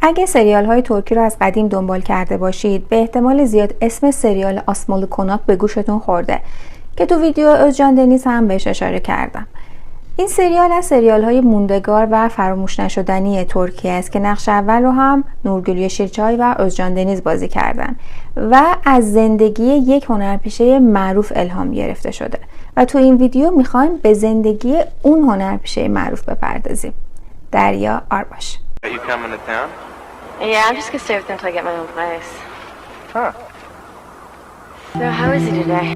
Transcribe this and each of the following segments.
اگه سریال های ترکی رو از قدیم دنبال کرده باشید به احتمال زیاد اسم سریال آسمال کناک به گوشتون خورده که تو ویدیو özcan deniz هم بهش اشاره کردم. این سریال از سریال های موندگار و فراموش نشدنی ترکیه است که نقش اول رو هم نورگül yeşilçay و özcan deniz بازی کردن و از زندگی یک هنرپیشه معروف الهام گرفته شده و تو این ویدیو میخوایم به زندگی اون هنرپیشه معروف بپردازیم. دریا آرباش. Are you coming to town? Yeah, I'm just gonna stay with them until I get my own place. Huh. So, how is he today?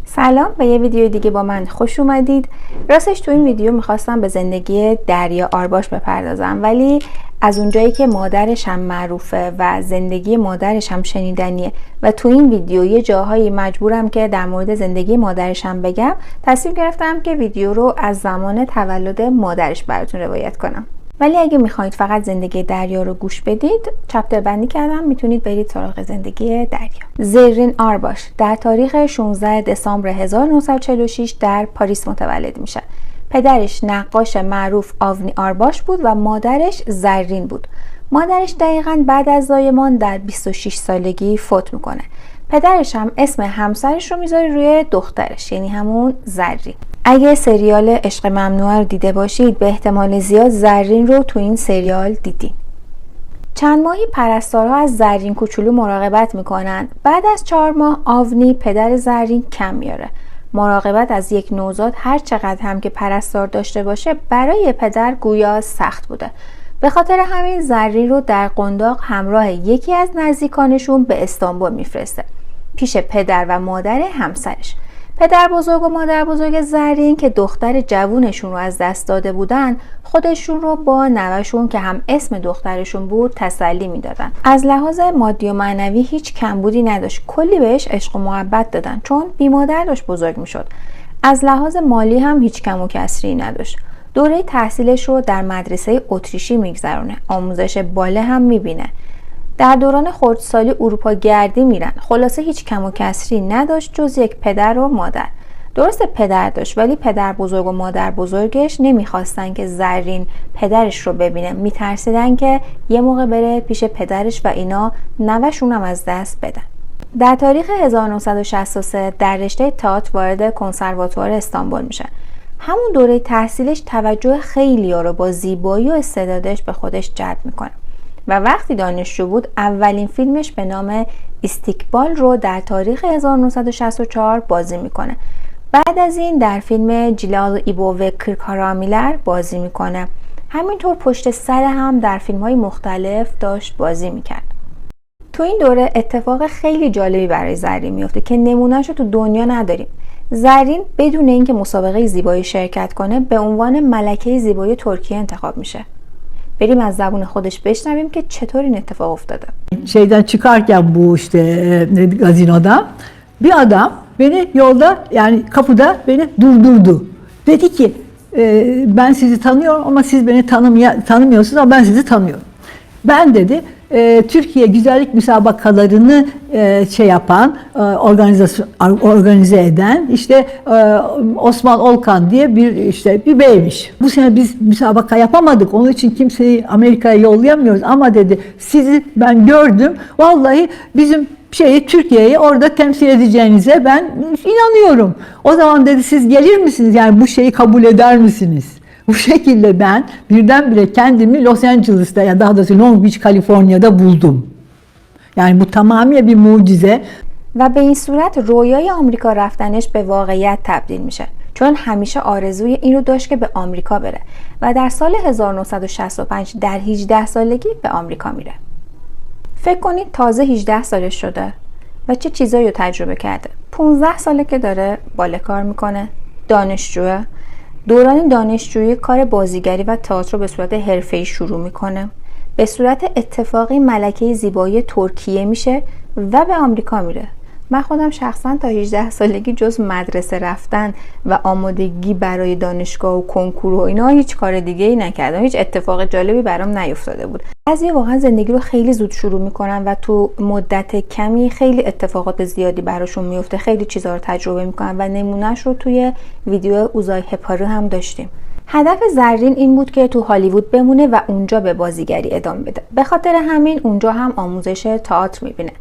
سلام، به یه ویدیو دیگه با من خوش اومدید. راستش تو این ویدیو میخواستم به زندگی دریا آرباش بپردازم، ولی از اونجایی که مادرش هم معروفه و زندگی مادرش هم شنیدنیه و تو این ویدیو یه جاهایی مجبورم که در مورد زندگی مادرش هم بگم، تصمیم گرفتم که ویدیو رو از زمان تولد مادرش براتون روایت کنم. ولی اگه میخواید فقط زندگی دریا رو گوش بدید، چپتر بندی کردم، میتونید برید سراغ زندگی دریا. زرین آرباش در تاریخ 16 دسامبر 1946 در پاریس متولد میشه. پدرش نقاش معروف آونی آرباش بود و مادرش زرین بود. مادرش دقیقاً بعد از زایمان در 26 سالگی فوت میکنه. پدرش هم اسم همسرش رو میذاره روی دخترش، یعنی همون زرین. اگه سریال عشق ممنوعه رو دیده باشید به احتمال زیاد زرین رو تو این سریال دیدین. چند ماهی پرستارها از زرین کوچولو مراقبت میکنن. بعد از 4 ماه آونی پدر زرین کم میاره. مراقبت از یک نوزاد هر چقدر هم که پرستار داشته باشه برای پدر گویا سخت بوده. به خاطر همین زرین رو در قنداق همراه یکی از نزدیکانشون به استانبول میفرسته، پیش پدر و مادر همسرش. پدر بزرگ و مادر بزرگ زرین که دختر جوونشون رو از دست داده بودن، خودشون رو با نوه‌شون که هم اسم دخترشون بود تسلی میدادن. از لحاظ مادی و معنوی هیچ کمبودی نداشت، کلی بهش عشق و محبت دادن چون بی مادر داشت بزرگ میشد. از لحاظ مالی هم هیچ کم و کسری نداشت. دوره تحصیلش رو در مدرسه اتریشی میگذرونه، آموزش باله هم میبینه. در دوران خردسالی اروپا گردی میرن. خلاصه هیچ کم و کسری نداشت جز یک پدر و مادر. درسته پدر داشت، ولی پدر بزرگ و مادر بزرگش نمیخواستن که زرین پدرش رو ببینه. میترسیدن که یه موقع بره پیش پدرش و اینا نوه‌شون هم از دست بدن. در تاریخ 1963 در رشته تئاتر وارد کنسرواتوار استانبول میشه. همون دوره تحصیلش توجه خیلی‌ها رو با زیبایی و استعدادش به خودش جلب میکنه. و وقتی دانشجو بود اولین فیلمش به نام استیکبال رو در تاریخ 1964 بازی میکنه. بعد از این در فیلم جیلال ایبو و کرکارامiller بازی میکنه. همینطور پشت سر هم در فیلم‌های مختلف داشت بازی میکرد. تو این دوره اتفاق خیلی جالبی برای زرین میفته که نمونه‌اش رو تو دنیا نداریم. زرین بدون اینکه مسابقه زیبایی شرکت کنه به عنوان ملکه زیبایی ترکیه انتخاب میشه. بریم از زبون خودش بشنویم که چطور این اتفاق افتاده. Şeyden çıkarken bu işte gazinodan bir adam beni yolda yani kapıda beni durdurdu. Dedi ki ben sizi tanıyorum ama siz beni tanımıyorsunuz ama ben sizi tanıyorum. Ben dedi Türkiye güzellik müsabakalarını şey yapan, organize eden işte Osman Olkan diye bir beymiş. Bu sene biz müsabaka yapamadık. Onun için kimseyi Amerika'ya yollayamıyoruz ama dedi sizi ben gördüm. Vallahi bizim Türkiye'yi orada temsil edeceğinize ben inanıyorum. O zaman dedi siz gelir misiniz? Yani bu şeyi kabul eder misiniz? Bu şekilde ben birdenbire kendimi Los Angeles'ta ya daha doğrusu Long Beach, Kaliforniya'da buldum. Yani bu tamamıyla bir mucize. و به این صورت رویای آمریکا رفتنش به واقعیت تبدیل میشه، چون همیشه آرزوی این رو داشت که به آمریکا بره و در سال 1965 در 18 سالگی به آمریکا میره. فکر کنید تازه 18 سالش شده و چه چیزایی رو تجربه کرده. 15 ساله که داره باله کار میکنه، دانشجوه. دوران دانشجویی کار بازیگری و تئاتر رو به صورت حرفه‌ای شروع میکنه. به صورت اتفاقی ملکه زیبایی ترکیه میشه و به آمریکا میره. من خودم شخصا تا 18 سالگی جز مدرسه رفتن و آمادگی برای دانشگاه و کنکور و اینا هیچ کار دیگه ای نکردم. هیچ اتفاق جالبی برام نیفتاده بود. بعضیا واقعا زندگی رو خیلی زود شروع میکنن و تو مدت کمی خیلی اتفاقات زیادی براشون میفته، خیلی چیزا رو تجربه میکنن و نمونهش رو توی ویدیو اوزای هپارو هم داشتیم. هدف زرین این بود که تو هالیوود بمونه و اونجا به بازیگری ادامه بده. به خاطر همین اونجا هم آموزش تئاتر میبینه.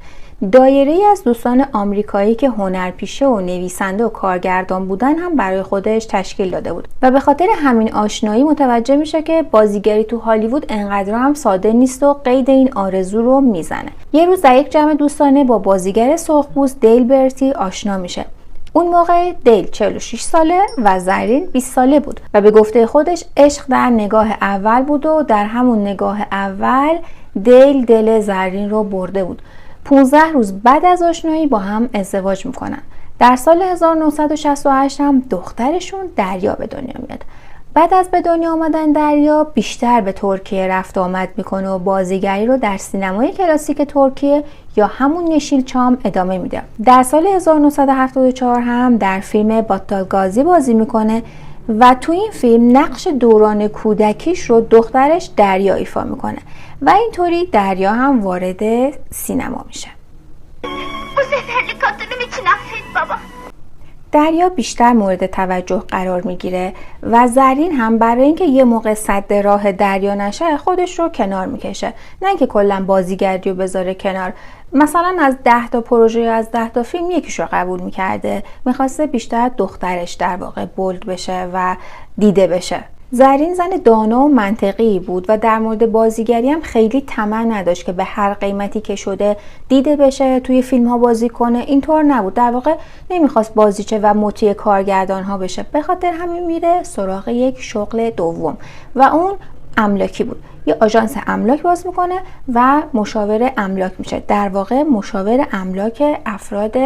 دایره‌ای از دوستان آمریکایی که هنرپیشه و نویسنده و کارگردان بودن هم برای خودش تشکیل داده بود و به خاطر همین آشنایی متوجه میشه که بازیگری تو هالیوود انقدر هم ساده نیست و قید این آرزو رو میزنه. یه روز در یک جمع دوستانه با بازیگر سرخپوست دیل برتی آشنا میشه. اون موقع دیل 46 ساله و زرین 20 ساله بود و به گفته خودش عشق در نگاه اول بود و در همون نگاه اول دیل دل زرین رو برده بود. 15 روز بعد از آشنایی با هم ازدواج میکنن. در سال 1968 هم دخترشون دریا به دنیا میاد. بعد از به دنیا آمدن دریا بیشتر به ترکیه رفت آمد میکنه و بازیگری رو در سینمای کلاسیک ترکیه یا همون yeşilçam ادامه میده. در سال 1974 هم در فیلم باتالگازی بازی میکنه و تو این فیلم نقش دوران کودکیش رو دخترش دریا ایفا میکنه و اینطوری دریا هم وارد سینما میشه. Bu seferlik hatırım için affet baba. دریا بیشتر مورد توجه قرار میگیره و زرین هم برای اینکه یه موقع سد راه دریا نشه خودش رو کنار میکشه، نه اینکه کلا بازیگری رو بذاره کنار. مثلا از 10 تا پروژه یا از 10 تا فیلم یکیش رو قبول میکرده، میخواسته بیشتر دخترش در واقع بولد بشه و دیده بشه. زرین زن دانا و منطقی بود و در مورد بازیگری هم خیلی طمع نداشت که به هر قیمتی که شده دیده بشه، توی فیلم ها بازی کنه. اینطور نبود، در واقع نمیخواست بازیچه و مطیع کارگردان ها بشه. به خاطر همین میره سراغ یک شغل دوم و اون املاکی بود. یه آژانس املاک باز میکنه و مشاور املاک میشه، در واقع مشاور املاک افراد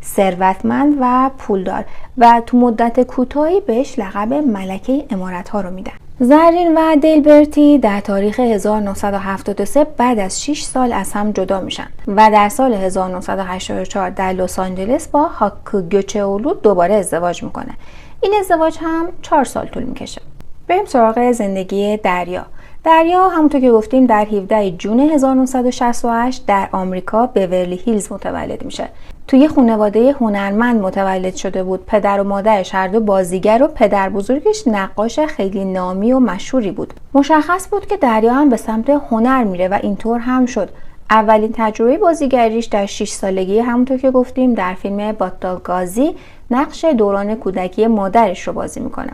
ثروتمند و پولدار و تو مدت کوتاهی بهش لقب ملکه امارات ها رو میدن. زرین و دیل برتی در تاریخ 1973 بعد از 6 سال از هم جدا میشن و در سال 1984 در لس آنجلس با هاکو گوچئولو دوباره ازدواج میکنه. این ازدواج هم 4 سال طول میکشه. بریم سراغ زندگی دریا. دریا همونطور که گفتیم در 17 جون 1968 در آمریکا بورلی هیلز متولد میشه. توی خانواده هنرمند متولد شده بود. پدر و مادرش هر دو بازیگر و پدر بزرگش نقاش خیلی نامی و مشهوری بود. مشخص بود که دریا هم به سمت هنر میره و اینطور هم شد. اولین تجربه بازیگریش در 6 سالگی همونطور که گفتیم در فیلم باتالگازی نقش دوران کودکی مادرش رو بازی میکنه.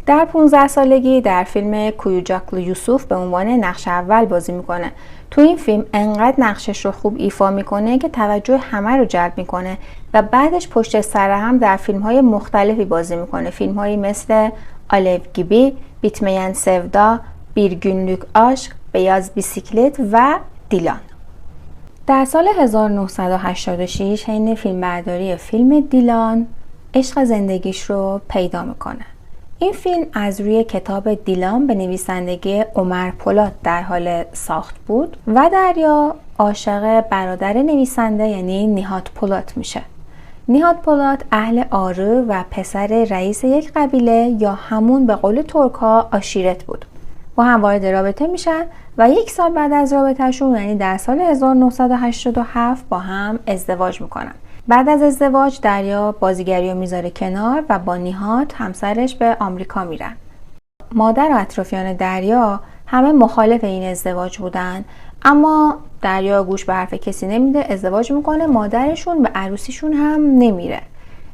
در 15 سالگی در فیلم کویوچاکلو یوسوف به عنوان نقش اول بازی میکنه. تو این فیلم انقدر نقشش رو خوب ایفا میکنه که توجه همه رو جلب میکنه و بعدش پشت سر هم در فیلم‌های مختلفی بازی میکنه. فیلم‌هایی مثل آلیو گیبی، بیتمین سودا، Bir Günlük Aşk، بیاز بیسیکلت و دیلان. در سال 1986 حین فیلمبرداری فیلم دیلان عشق زندگیش رو پیدا میکنه. این فیلم از روی کتاب دیلان به نویسندگی عمر پولاد در حال ساخت بود و دریا عاشق برادر نویسنده یعنی نیهاد پولاد میشه. نیهاد پولاد اهل آرو و پسر رئیس یک قبیله یا همون به قول ترک‌ها آشیرت بود. با هم وارد رابطه میشن و 1 سال بعد از رابطهشون یعنی در سال 1987 با هم ازدواج میکنن. بعد از ازدواج دریا بازیگری رو میذاره کنار و با نیهاد همسرش به آمریکا میرن. مادر و اطرافیان دریا همه مخالف این ازدواج بودن، اما دریا گوش به حرف کسی نمیده، ازدواج میکنه. مادرشون به عروسیشون هم نمیره.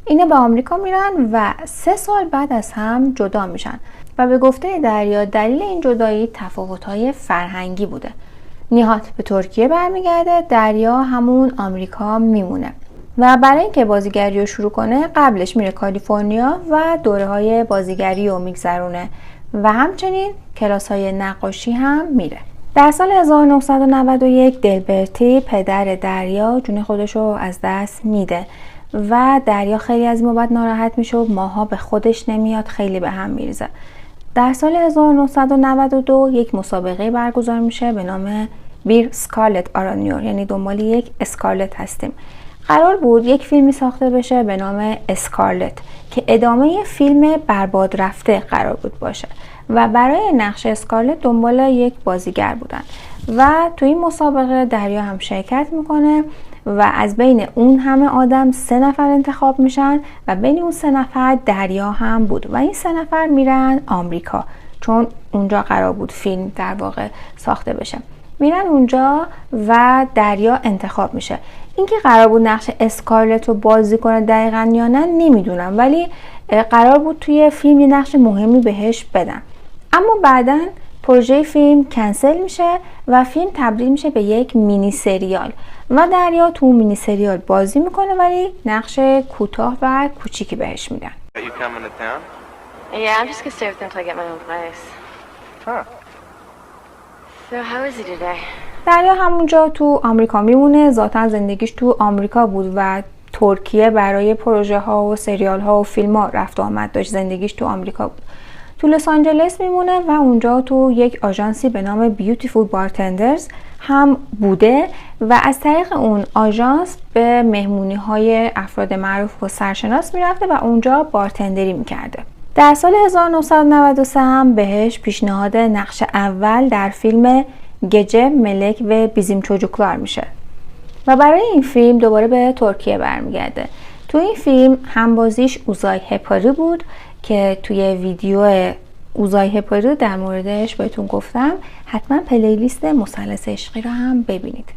اینا به آمریکا میرن و 3 سال بعد از هم جدا میشن و به گفته دریا دلیل این جدایی تفاوت‌های فرهنگی بوده. نیهاد به ترکیه برمیگرده، دریا همون آمریکا میمونه و برای اینکه بازیگری رو شروع کنه قبلش میره کالیفرنیا و دوره‌های بازیگری رو میگذرونه و همچنین کلاس‌های نقاشی هم میره. در سال 1991 دلبرتی پدر دریا جون خودش رو از دست میده و دریا خیلی از این بابت ناراحت میشه و ماها به خودش نمیاد، خیلی به هم میریزه. در سال 1992 یک مسابقه برگزار میشه به نام بیر سکارلت آرانیور، یعنی دنبال یک اسکارلت هستیم. قرار بود یک فیلمی ساخته بشه به نام اسکارلت که ادامه فیلم برباد رفته قرار بود باشه و برای نقش اسکارلت دنبال یک بازیگر بودن و تو این مسابقه دریا هم شرکت میکنه و از بین اون همه آدم 3 نفر انتخاب میشن و بین اون 3 نفر دریا هم بود و این 3 نفر میرن آمریکا چون اونجا قرار بود فیلم در واقع ساخته بشه. میرن اونجا و دریا انتخاب میشه. اینکه قرار بود نقش اسکارلت رو بازی کنه دقیقاً یا نه نمیدونم، ولی قرار بود توی فیلم یه نقش مهمی بهش بدن. اما بعداً پروژه فیلم کنسل میشه و فیلم تبدیل میشه به یک مینی سریال و دریا تو مینی سریال بازی میکنه ولی نقش کوتاه و کوچیکی بهش میدن. Are you coming to town? Yeah, I'm just gonna stay with them until I get my own place. Huh. So how is he today? دریا همونجا تو آمریکا میمونه. ذاتاً زندگیش تو آمریکا بود و ترکیه برای پروژه ها و سریال ها و فیلم ها رفت و آمد داشت. زندگیش تو آمریکا بود. تو لس آنجلس میمونه و اونجا تو یک آژانسی به نام بیوتیفول بارتندرز هم بوده و از طریق اون آژانس به مهمونی های افراد معروف و سرشناس میرفته و اونجا بارتندری میکرده. در سال 1993 هم بهش پیشنهاد نقش اول در فیلم گجه ملک و بیزیم چوجوکلار میشه و برای این فیلم دوباره به ترکیه برمیگرده. تو این فیلم همبازیش اوزای هپاری بود که توی ویدیو اوزای هپاری در موردش بهتون گفتم. حتما پلیلیست مثلث عشقی رو هم ببینید.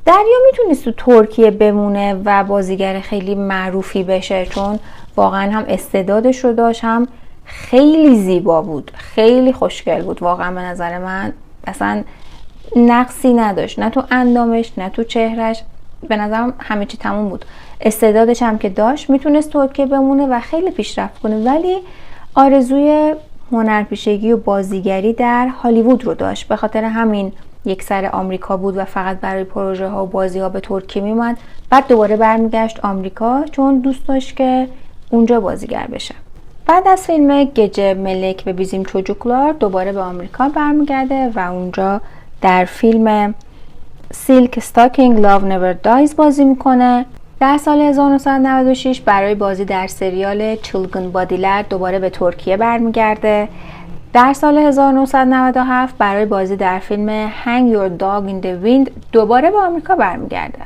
دریا میتونست تو ترکیه بمونه و بازیگر خیلی معروفی بشه چون واقعا هم استعدادش رو داشت، هم خیلی زیبا بود، خیلی خوشگل بود. واقعا به نظر من اصلا نقصی نداشت، نه تو اندامش نه تو چهرش، به نظرم همه چی تموم بود. استعدادش هم که داشت میتونست ترکیه بمونه و خیلی پیشرفت کنه، ولی آرزوی هنرپیشگی و بازیگری در هالیوود رو داشت. به خاطر همین یک سر آمریکا بود و فقط برای پروژه ها و بازی ها به ترکیه میومد. بعد دوباره برمیگشت آمریکا چون دوست داشت که اونجا بازیگر بشه. بعد از فیلم گجه ملک و بیزیم چوجوکلار دوباره به آمریکا برمیگرده و اونجا در فیلم سیلک استاکینگ لاو نور دایز بازی میکنه. در سال 1996 برای بازی در سریال چیلگن بادیلر دوباره به ترکیه برمیگرده. در سال 1997 برای بازی در فیلم Hang Your Dog in the Wind دوباره به آمریکا برمیگرده.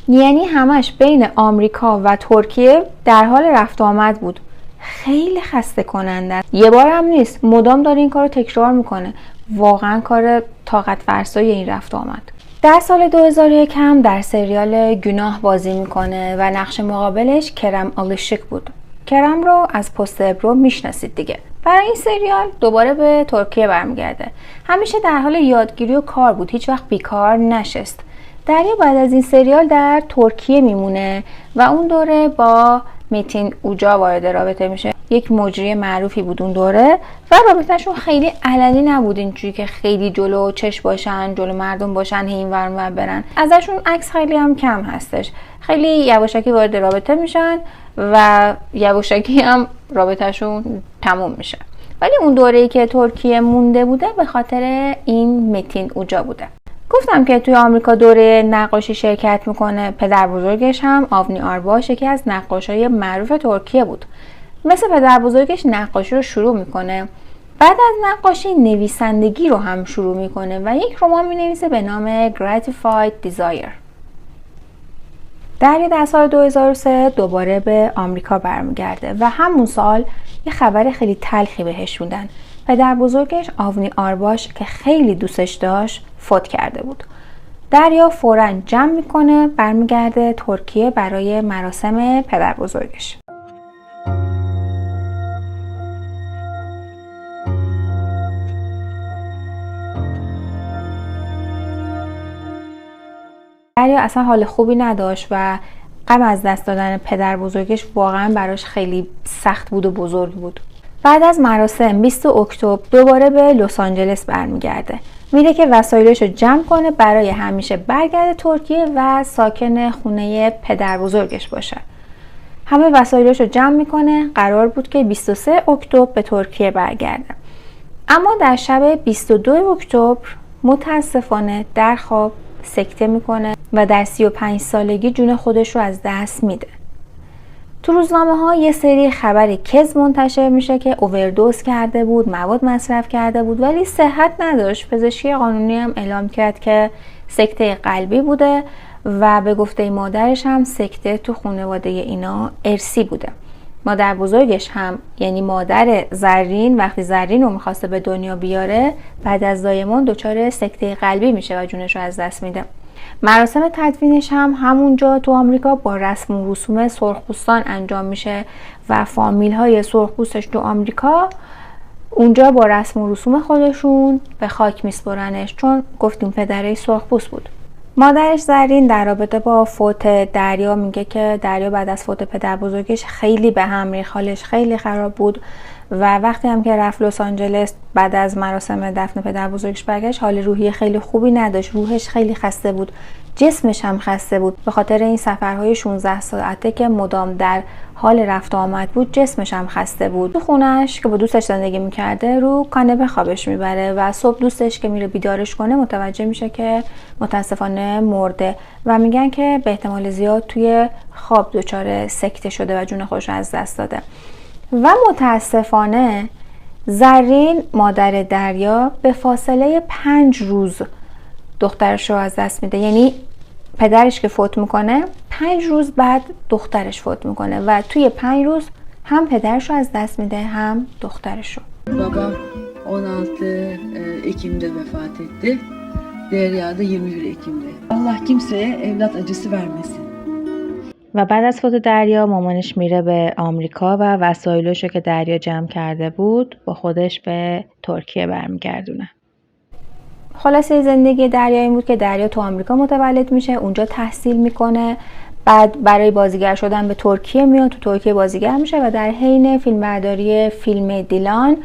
یعنی همش بین آمریکا و ترکیه در حال رفت و آمد بود. خیلی خسته کننده. یه بار هم نیست، مدام داره این کارو تکرار میکنه. واقعا کار طاقت فرسای این رفت و آمد. در سال 2001 هم در سریال گناه بازی میکنه و نقش مقابلش کرم آلیشیک بود. کرم رو از پست ابرو میشناسید دیگه. برای این سریال دوباره به ترکیه برمیگرده. همیشه در حال یادگیری و کار بود، هیچ وقت بیکار نشست. دریا بعد از این سریال در ترکیه میمونه و اون دوره با میتین اوجا وارد رابطه میشه. یک مجری معروفی بود اون دوره و رابطهشون خیلی علنی نبود، اینجوری که خیلی جلو چش باشن، جلو مردم باشن، این ور اون ور برن. ازشون عکس خیلی هم کم هستش. خیلی یواشکی وارد رابطه میشن و یواشکی هم رابطهشون تموم میشه. ولی اون دوره‌ای که ترکیه مونده بوده به خاطر این میتین اوجا بوده. گفتم که توی آمریکا دوره نقاشی شرکت میکنه. پدر بزرگش هم آونی آرباش یکی از نقاشای معروف ترکیه بود. مثل پدر بزرگش نقاشی رو شروع میکنه. بعد از نقاشی نویسندگی رو هم شروع میکنه و یک رمان مینویسه به نام Gratified Desire. در سال 2003 دوباره به آمریکا برمیگرده و همون سال یه خبر خیلی تلخی بهش میدن. پدر بزرگش آونی آرباش که خیلی دوستش داشت فوت کرده بود. دریا فوراً جمع میکنه، برمیگرده ترکیه برای مراسم پدر بزرگش. دریا اصلا حال خوبی نداشت و غم از دست دادن پدر بزرگش واقعا براش خیلی سخت بود و بزرگ بود. بعد از مراسم 20 اکتبر دوباره به لس آنجلس برمیگرده. میره که وسایلش رو جمع کنه برای همیشه برگرده ترکیه و ساکن خونه پدر بزرگش باشه. همه وسایلش رو جمع میکنه. قرار بود که 23 اکتبر به ترکیه برگرده. اما در شب 22 اکتبر متاسفانه در خواب سکته میکنه و در 35 سالگی جون خودش رو از دست میده. تو روزنامه ها یه سری خبر کذب منتشر میشه که اووردوز کرده بود، مواد مصرف کرده بود، ولی صحت نداشت. پزشکی قانونی هم اعلام کرد که سکته قلبی بوده و به گفته مادرش هم سکته تو خانواده اینا ارثی بوده. مادر بزرگش هم یعنی مادر زرین وقتی زرین رو میخواسته به دنیا بیاره بعد از زایمان دچار سکته قلبی میشه و جونش رو از دست میده. مراسم تدفینش هم همونجا تو آمریکا با رسم و رسوم سرخپوستان انجام میشه و فامیل های سرخپوستش تو آمریکا اونجا با رسم و رسوم خودشون به خاک میسپرنش، چون گفتیم پدرش سرخپوست بود. مادرش زرین در رابطه با فوت دریا میگه که دریا بعد از فوت پدر بزرگش خیلی به هم ریخت، حالش خیلی خراب بود و وقتی هم که رفت لس آنجلس بعد از مراسم دفن پدر بزرگش برگشت حال روحی خیلی خوبی نداشت، روحش خیلی خسته بود، جسمش هم خسته بود. به خاطر این سفرهای 16 ساعته که مدام در حال رفت آمد بود جسمش هم خسته بود. تو خونش که با دوستش زندگی میکرده رو کاناپه خوابش میبره و صبح دوستش که میره بیدارش کنه متوجه میشه که متاسفانه مرده و میگن که به احتمال زیاد توی خواب دچار سکته شده و جون خودش از دست داده. و متاسفانه زرین مادر دریا به فاصله 5 روز دخترش رو از دست میده. یعنی پدرش که فوت میکنه 5 روز بعد دخترش فوت میکنه و توی 5 روز هم پدرش رو از دست میده هم دخترش رو. Babam 16 Ekim'de vefat etti. Derya da 21 Ekim'de. Allah kimseye evlat acısı vermesin. و بعد از فوت دریا مامانش میره به آمریکا و وسایلشو که دریا جمع کرده بود با خودش به ترکیه برمیگردونه. خلاصه زندگی دریا این بود که دریا تو آمریکا متولد میشه، اونجا تحصیل میکنه، بعد برای بازیگر شدن به ترکیه میاد، تو ترکیه بازیگر میشه و در حین فیلمبرداری فیلم دیلان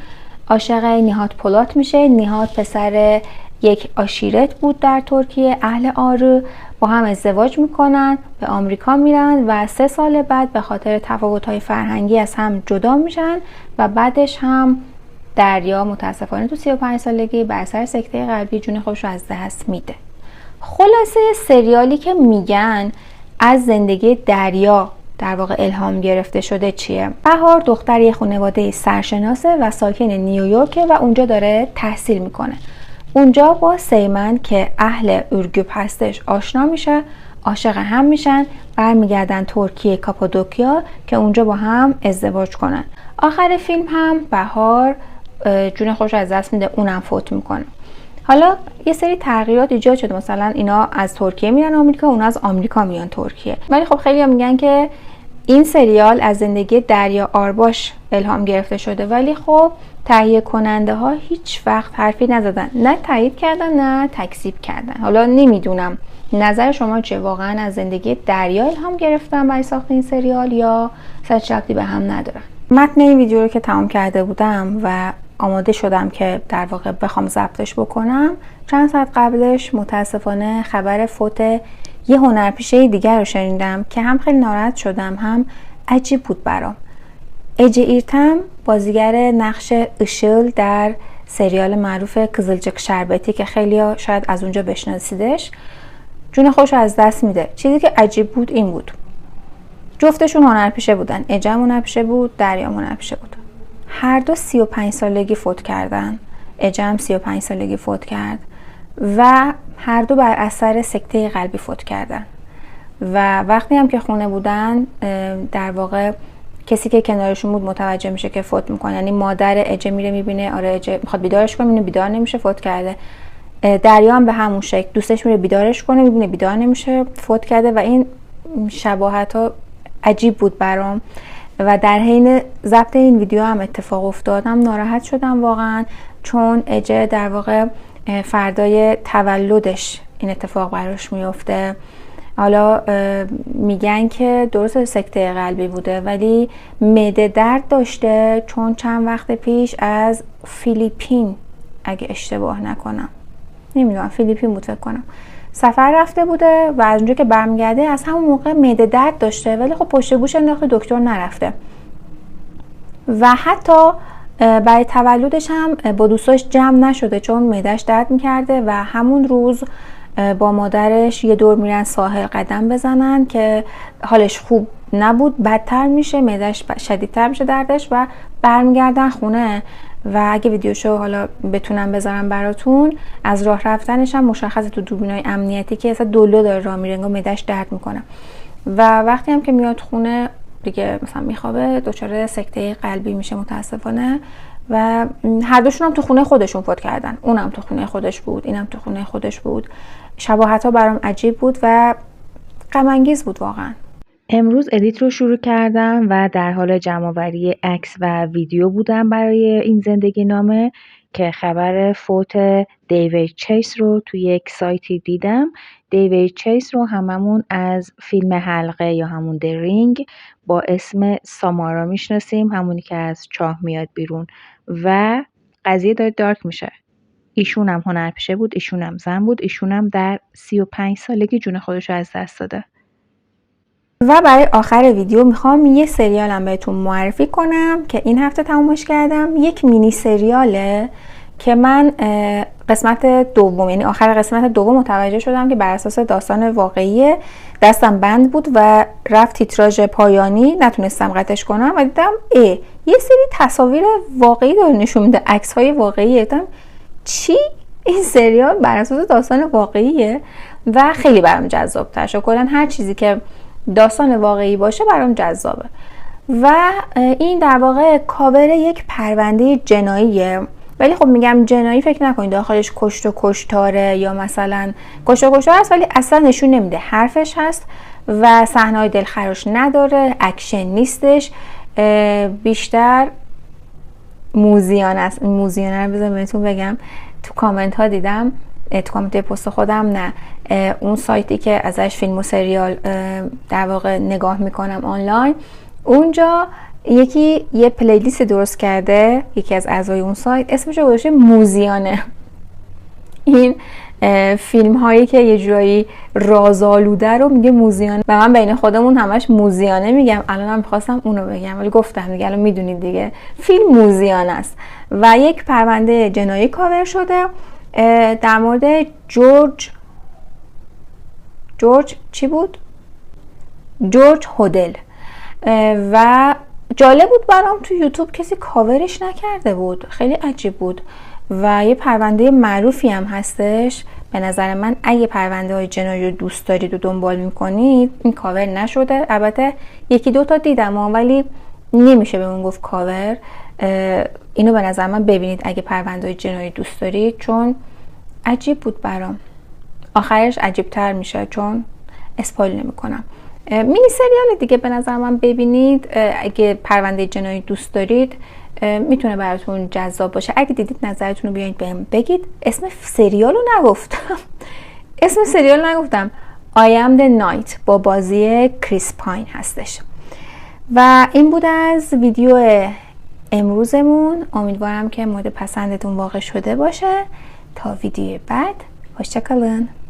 عاشق نیهاد پولات میشه. نیهاد پسر یک عشیرت بود در ترکیه، اهل آرو، با هم ازدواج میکنن، به آمریکا میرن و 3 سال بعد به خاطر تفاوت‌های فرهنگی از هم جدا میشن و بعدش هم دریا متاسفانه تو 35 سالگی بر اثر سکته قلبی جون خودش رو از دست میده. خلاصه سریالی که میگن از زندگی دریا در واقع الهام گرفته شده چیه؟ بهار دختر یه خانواده سرشناسه و ساکن نیویورک و اونجا داره تحصیل میکنه. اونجا با سیمن که اهل ارگوپ هستش آشنا میشه، عاشق هم میشن، برمیگردن ترکیه کاپادوکیا که اونجا با هم ازدواج کنن. آخر فیلم هم بهار جون خودش از دست میده، اونم فوت میکنه. حالا یه سری تغییرات ایجاد شده، مثلا اینا از ترکیه میرن آمریکا، اونا از آمریکا میان ترکیه. ولی خب خیلی هم میگن که این سریال از زندگی دریا آرباش الهام گرفته شده، ولی خب تهیه کننده ها هیچ وقت حرفی نزدن، نه تایید کردن نه تکذیب کردن. حالا نمیدونم نظر شما چیه؟ واقعا از زندگی دریا الهام گرفتن برای ساخت این سریال یا سچ ربطی به هم ندارن؟ متن این ویدیو رو که تمام کرده بودم و آماده شدم که در واقع بخوام ضبطش بکنم، چند ساعت قبلش متاسفانه خبر فوت یه هنرپیشه دیگر رو شنیدم که هم خیلی ناراحت شدم هم عجیب بود برام. اجه ایرتم بازیگر نقش اشل در سریال معروف قزلجک شربتی که خیلی ها شاید از اونجا بشناسیدش، جون خودش از دست میده. چیزی که عجیب بود این بود جفتشون هنرپیشه بودن، اجم هنرپیشه بود، دریا هنرپیشه بود. هر دو 35 سالگی فوت کردن. اجم 35 سالگی فوت کرد و هر دو بر اثر سکته قلبی فوت کردن و وقتی هم که خونه بودن در واقع کسی که کنارشون بود متوجه میشه که فوت میکنه. یعنی مادر اجه میره میبینه، آره اجه میخواد بیدارش کنه، میبینه بیدار نمیشه، فوت کرده. دریا هم به همون شکل، دوستش میره بیدارش کنه، میبینه بیدار نمیشه، فوت کرده. و این شباهت ها عجیب بود برام و در حین ضبط این ویدیو هم اتفاق افتادم ناراحت شدم واقعا، چون اجه در واقع فردای تولدش این اتفاق براش میفته. حالا میگن که درست سکته قلبی بوده ولی معده درد داشته، چون چند وقت پیش از فیلیپین اگه اشتباه نکنم، نمیدونم فیلیپین بود فکر کنم، سفر رفته بوده و از اونجا که برمیگرده از همون موقع معده درد داشته، ولی خب پشت گوش انداخته دکتر نرفته و حتی برای تولدش هم با دوستاش جمع نشده چون معدهش درد میکرده و همون روز با مادرش یه دور میرن ساحل قدم بزنن که حالش خوب نبود، بدتر میشه، معده‌اش شدیدتر میشه دردش و برمیگردن خونه. و اگه ویدیوشو حالا بتونم بذارم براتون، از راه رفتنش هم مشخصه تو دوربینای امنیتی که اصلا دلو داره راه میره، انگار معده‌اش درد میکنه. و وقتی هم که میاد خونه دیگه مثلا میخوابه، دچار سکته قلبی میشه متاسفانه. و هر دوشون هم تو خونه خودشون فوت کردن، اونم تو خونه خودش بود، اینم تو خونه خودش بود. شباهت‌ها برام عجیب بود و غم انگیز بود واقعا. امروز ادیت رو شروع کردم و در حال جمع‌آوری عکس و ویدیو بودم برای این زندگی نامه که خبر فوت دیوید چیس رو توی یک سایتی دیدم. دیوید چیس رو هممون از فیلم حلقه یا همون درینگ با اسم سامارا میشناسیم، همونی که از چاه میاد بیرون و قضیه داره دارک میشه. ایشون هم هنرپیشه بود، ایشون هم زن بود، ایشون هم در 35 سالگی جون خودش رو از دست داده. و برای آخر ویدیو میخوام یه سریالم بهتون معرفی کنم که این هفته تمومش کردم. یک مینی سریاله که من قسمت دوم، یعنی آخر قسمت دوم متوجه شدم که بر اساس داستان واقعی، دستم بند بود و رفت تیتراژ پایانی، نتونستم قطعش کنم و دیدم یه سری تصاویر واقعی داره نشون میده، عکس‌های واقعیه. دیدم چی؟ این سریال بر اساس داستان واقعیه و خیلی برام جذاب‌تر شد. کلاً هر چیزی که داستان واقعی باشه برام جذابه. و این در واقع کاور یک پرونده جناییه، ولی خب میگم جنایی فکر نکنید داخلش کشت و کشتاره یا مثلا کشت و کشتار هست، ولی اصلا نشون نمیده، حرفش هست و صحنه‌های دلخراش نداره، اکشن نیستش، بیشتر موزیان است. موزیانه رو بذارم بهتون بگم، تو کامنت ها دیدم، تو کامنت پست خودم نه، اون سایتی که ازش فیلم و سریال در واقع نگاه میکنم آنلاین، اونجا یکی یه پلیلیست درست کرده، یکی از اعضای اون سایت اسمش رو گذاشته موزیانه. این فیلم هایی که یه جورایی رازآلوده رو میگه موزیانه و من بین خودمون همش موزیانه میگم. الانم میخواستم اونو بگم ولی گفتم دیگه، الان میدونید دیگه فیلم موزیانه است و یک پرونده جنایی کاور شده در مورد جورج چی بود؟ جورج هودل. و جالب بود برام، تو یوتیوب کسی کاورش نکرده بود، خیلی عجیب بود و یه پرونده معروفی هم هستش. به نظر من اگه پرونده های جنایی رو دوست دارید و دنبال میکنید، این کاور نشده. البته یکی دو تا دیدم ولی نمیشه به اون گفت کاور. اینو به نظر من ببینید اگه پرونده های جنایی دوست دارید، چون عجیب بود برام. آخرش عجیب تر میشه چون اسپایل نمی کنم. مینی سریال دیگه به نظر من ببینید اگه پرونده جنایی دوست دارید، میتونه براتون جذاب باشه. اگه دیدید نظرتون رو بیاید بهم بگید. اسم سریال رو نگفتم. I am the Night با بازی کریس پاین هستش. و این بود از ویدیو امروزمون. امیدوارم که مورد پسندتون واقع شده باشه. تا ویدیو بعد، hoşça kalın.